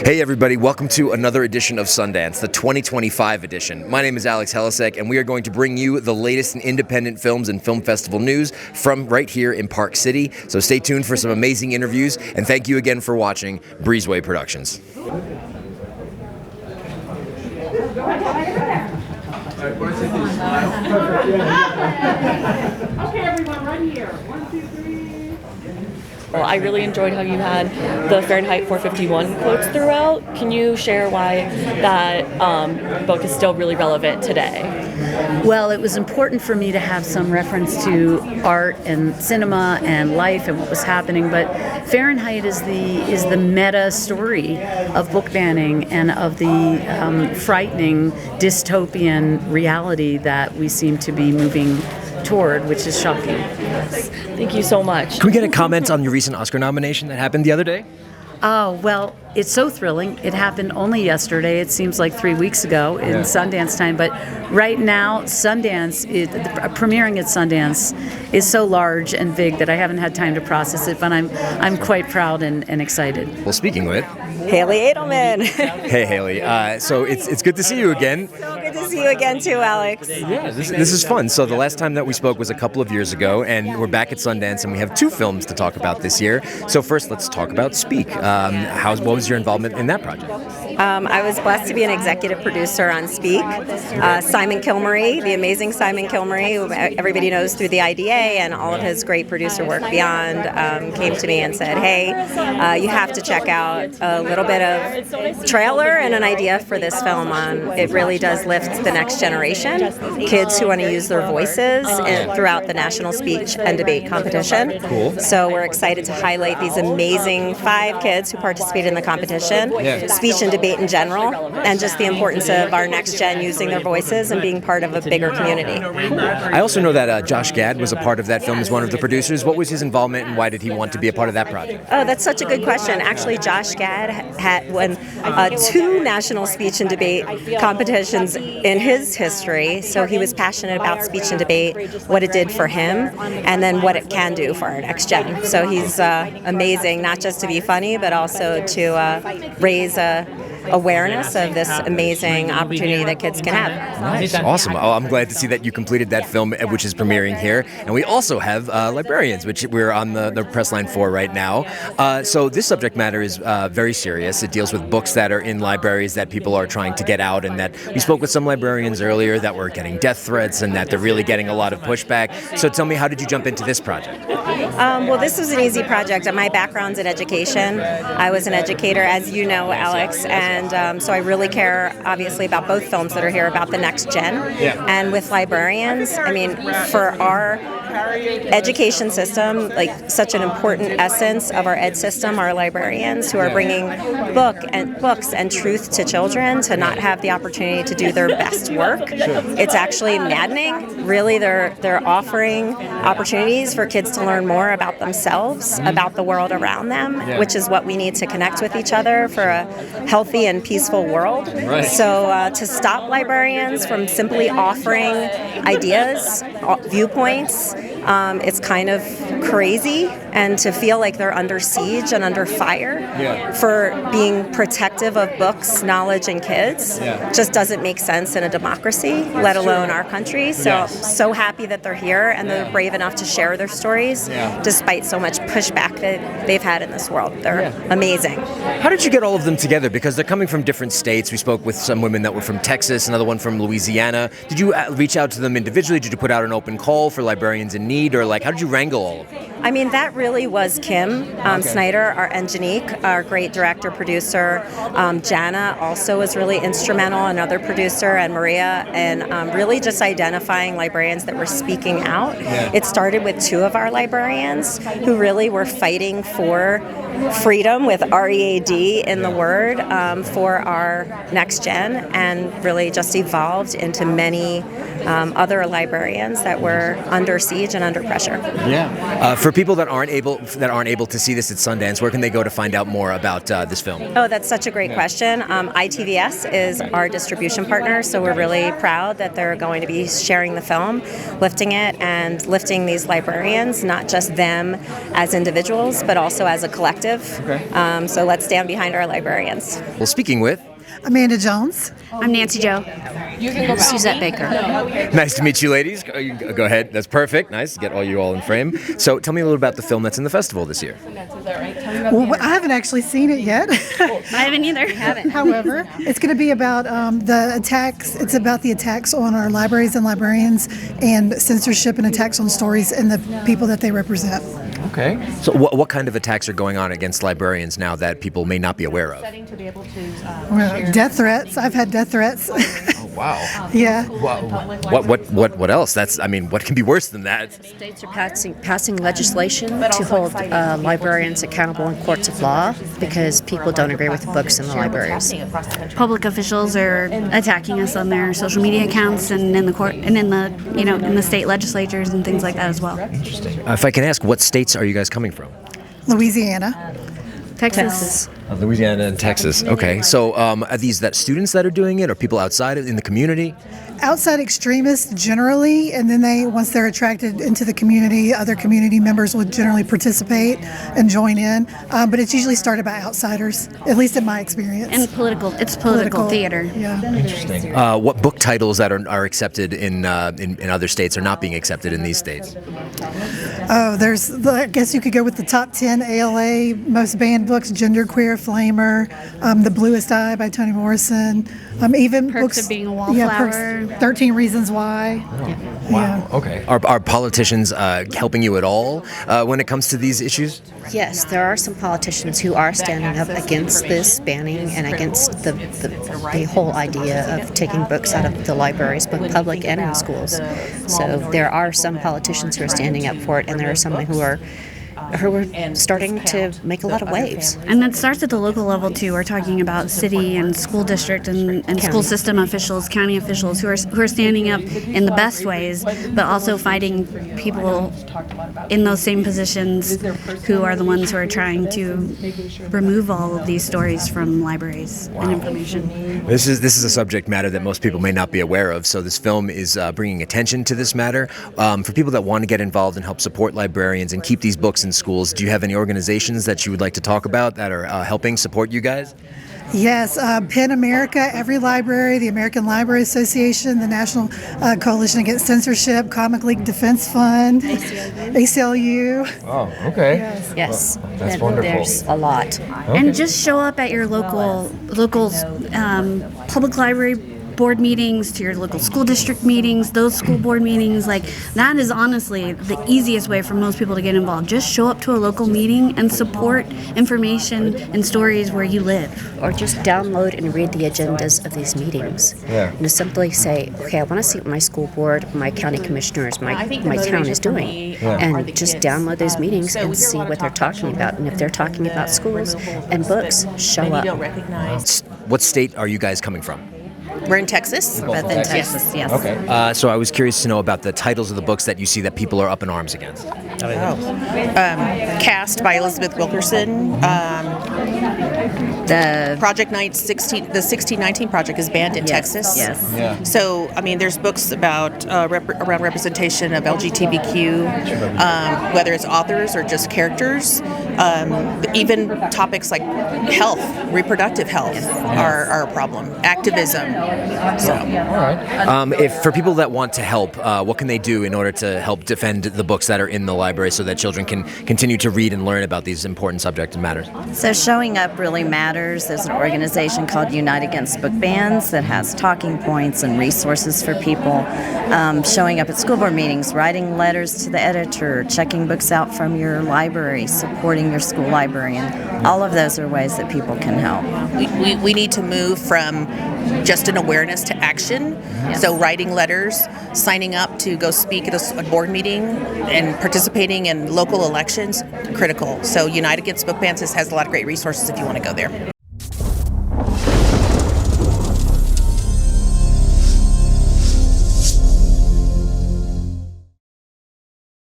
Hey everybody, welcome to another edition of Sundance, the 2025 edition. My name is Alex Helisek, and we are going to bring you the latest in independent films and film festival news from right here in Park City. So stay tuned for some amazing interviews, and thank you again for watching Breezeway Productions. Okay, everyone, right here. 1, 2, 3. Well, I really enjoyed how you had the Fahrenheit 451 quotes throughout. Can you share why that book is still really relevant today? Well, it was important for me to have some reference to art and cinema and life and what was happening, but Fahrenheit is the meta story of book banning and of the frightening dystopian reality that we seem to be moving toward, which is shocking. Yes. Thank you so much. Can we get a comment on your recent Oscar nomination that happened the other day? Oh, well, it's so thrilling. It happened only yesterday. It seems like 3 weeks ago in Sundance time. But right now, Sundance, premiering at Sundance is so large and big that I haven't had time to process it, but I'm quite proud and excited. Well, speaking with Haley Edelman. Hey Haley, so it's good to see you again. So good to see you again too, Alex. Yeah, this is fun. So the last time that we spoke was a couple of years ago, and we're back at Sundance, and we have 2 films to talk about this year. So first, let's talk about Speak. What was your involvement in that project? I was blessed to be an executive producer on Speak. Simon Kilmery, the amazing Simon Kilmery, who everybody knows through the IDA and all of his great producer work beyond, came to me and said, hey, you have to check out a little bit of trailer and an idea for this film. It really does lift the next generation, kids who want to use their voices throughout the National Speech and Debate Competition. Cool. So we're excited to highlight these amazing 5 kids who participated in the competition, speech and debate in general, and just the importance of our next gen using their voices and being part of a bigger community. I also know that Josh Gad was a part of that film as one of the producers. What was his involvement, and why did he want to be a part of that project? Oh, that's such a good question. Actually, Josh Gad had won 2 national speech and debate competitions in his history, so he was passionate about speech and debate, what it did for him, and then what it can do for our next gen. So he's amazing, not just to be funny, but also to raise awareness of this amazing opportunity that kids can have. Nice. Awesome. Oh, I'm glad to see that you completed that film, which is premiering here. And we also have Librarians, which we're on the press line for right now. So this subject matter is very serious. It deals with books that are in libraries that people are trying to get out, and that we spoke with some librarians earlier that were getting death threats and that they're really getting a lot of pushback. So tell me, how did you jump into this project? Well, this was an easy project. My background's in education. I was an educator, as you know, Alex, and so I really care, obviously, about both films that are here, about the next gen. Yeah. And with Librarians, I mean, for our education system, like such an important essence of our ed system, our librarians who are bringing books and truth to children to not have the opportunity to do their best work. It's actually maddening. Really, they're offering opportunities for kids to learn more about themselves, about the world around them, which is what we need to connect with each other for a healthy and peaceful world. Right. So to stop librarians from simply offering ideas, viewpoints, it's kind of crazy, and to feel like they're under siege and under fire for being protective of books, knowledge, and kids just doesn't make sense in a democracy, let alone our country. So so happy that they're here and they're brave enough to share their stories despite so much pushback that they've had in this world. They're amazing. How did you get all of them together? Because they're coming from different states. We spoke with some women that were from Texas, another one from Louisiana. Did you reach out to them individually? Did you put out an open call for librarians in need? Or how did you wrangle all of them? I mean, that really was Kim Snyder, and Janique, our great director, producer. Jana also was really instrumental, another producer, and Maria, and really just identifying librarians that were speaking out. It started with 2 of our librarians who really were fighting for freedom, with READ in the word, for our next gen, and really just evolved into many other librarians that were under siege and under pressure. For people that aren't able to see this at Sundance, where can they go to find out more about this film? Oh, that's such a great question. ITVS is our distribution partner, so we're really proud that they're going to be sharing the film, lifting it, and lifting these librarians, not just them as individuals, but also as a collective. active. So let's stand behind our librarians. Well, speaking with, Amanda Jones. I'm Nancy Joe. Suzette Baker. nice to meet you, ladies. Go ahead. That's perfect. Nice to get you all in frame. So tell me a little about the film that's in the festival this year. Well, I haven't actually seen it yet. I haven't either. However, it's going to be about the attacks. It's about the attacks on our libraries and librarians and censorship and attacks on stories and the people that they represent. Okay. So what kind of attacks are going on against librarians now that people may not be aware of? Well, death threats. I've had death threats. Oh, wow. Yeah. What else? What can be worse than that? States are passing legislation to hold librarians accountable in courts of law because people don't agree with the books in the libraries. Public officials are attacking us on their social media accounts and in the court and in the state legislatures and things like that as well. Interesting. If I can ask, what states are you guys coming from? Louisiana. Texas. Louisiana and Texas. Okay. So are these students that are doing it, or people outside in the community? Outside extremists generally, and then once they're attracted into the community, other community members would generally participate and join in. But it's usually started by outsiders, at least in my experience. And it's political theater. Yeah. Interesting. What book titles that are accepted in other states are not being accepted in these states? Oh, I guess you could go with the top 10 ALA most banned books: Genderqueer, Flamer, The Bluest Eye by Toni Morrison, even Perks books of Being a Wallflower. 13 Reasons Why. Wow. Okay. Are politicians helping you at all when it comes to these issues? Yes, there are some politicians who are standing up against this banning and against the whole idea of taking books out of the libraries, both public and in schools. So there are some politicians who are standing up for it, and there are some who are starting to make a lot of waves. And that starts at the local level too. We're talking about city and school district and school system officials, county officials who are standing up in the best ways, but also fighting people in those same positions who are the ones who are trying to remove all of these stories from libraries and information. This is a subject matter that most people may not be aware of. So this film is bringing attention to this matter. For people that want to get involved and help support librarians and keep these books in schools, do you have any organizations that you would like to talk about that are helping support you guys? Yes, PEN America, Every Library, the American Library Association, the National Coalition Against Censorship, Comic League Defense Fund, ACLU. Oh, okay. Yes, That's wonderful. There's a lot. And just show up at your local public library board meetings, to your local school district meetings, those school board meetings. Like, that is honestly the easiest way for most people to get involved. Just show up to a local meeting and support information and stories where you live. Or just download and read the agendas of these meetings. Yeah. And just simply say, okay, I want to see what my school board, my county commissioners, my town is doing. And just download those meetings and see what they're talking about. And if they're talking about schools and books, show up. What state are you guys coming from? We're in Texas. Both in Texas, yes. Okay. So I was curious to know about the titles of the books that you see that people are up in arms against. Cast by Elizabeth Wilkerson. The Project 1619 Project is banned in Texas. Yes. Yeah. So, there's books about around representation of LGBTQ, whether it's authors or just characters. Even topics like health, reproductive health, are a problem. Activism. So. All right. If for people that want to help, what can they do in order to help defend the books that are in the library so that children can continue to read and learn about these important subjects and matters? So showing up really matters. There's an organization called Unite Against Book Bans that has talking points and resources for people. Showing up at school board meetings, writing letters to the editor, checking books out from your library, supporting your school librarian. All of those are ways that people can help. We need to move from just an awareness to action. Yes. So writing letters, signing up to go speak at a board meeting, and participating in local elections, critical. So Unite Against Book Bans has a lot of great resources if you want to go there.